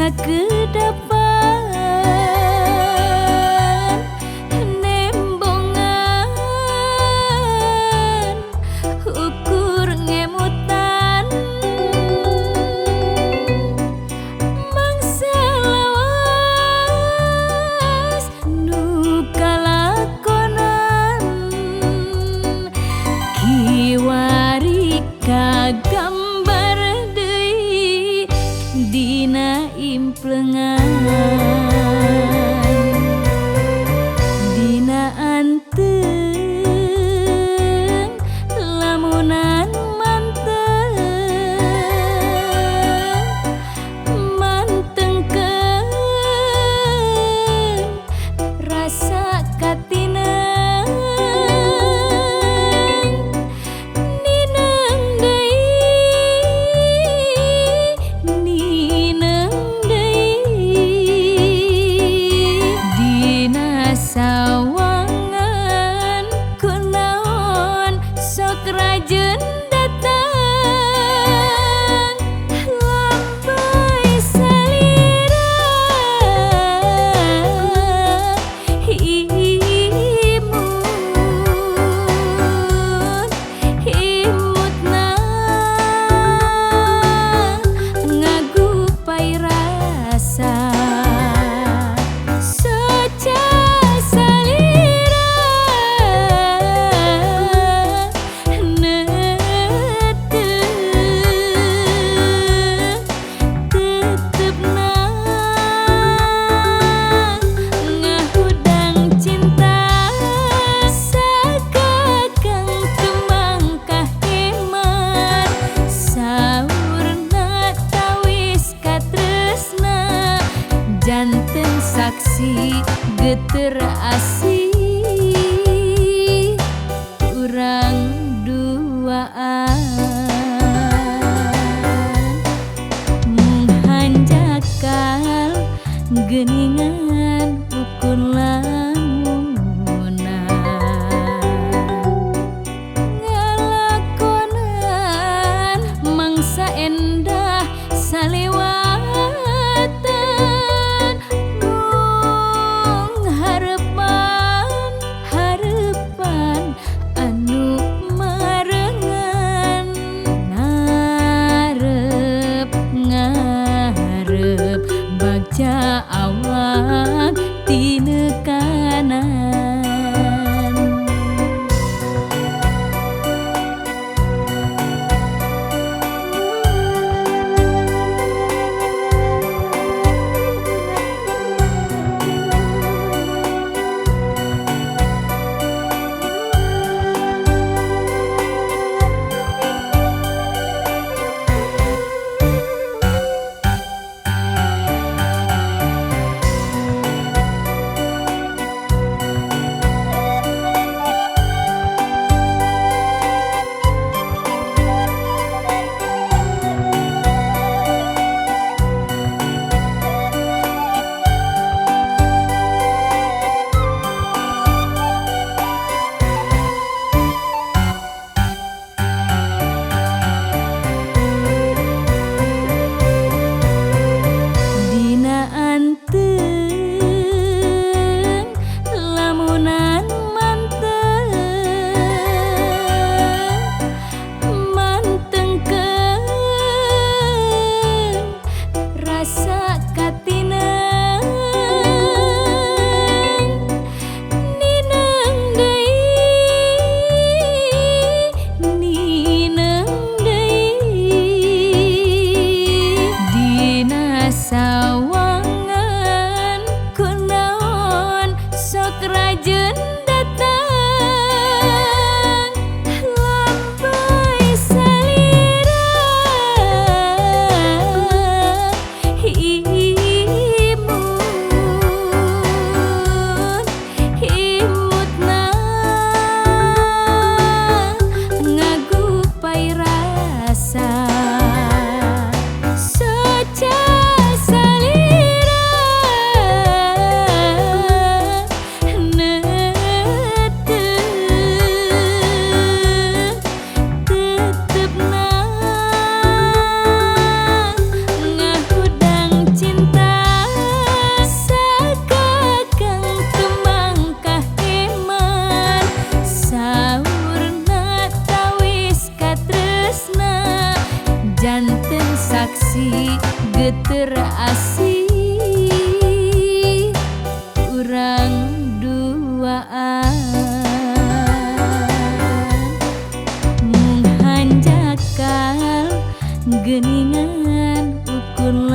sakedapan nembongan ukur ngemutan mangsa lawas nu kalakonan kiwari kagambar deui dina implengan dina anteng lamunan mantengkeun rasa katineng nineng deui dina sawangan kunaon sok rajeun datang lambai salira imutna ngagupai rasa soca salira tetepna ngahudang cinta sakakang tumangkah hemat saurna tawis katresna janten saksi geter asih urang duaan menghanjakal geningan ukun lamunan ngalakonan mangsa endah salewatan mung harepan anu marengan ngarep bagja awak tinekanan janten saksi geter asih urang duaan mung hanjakal geningan ukun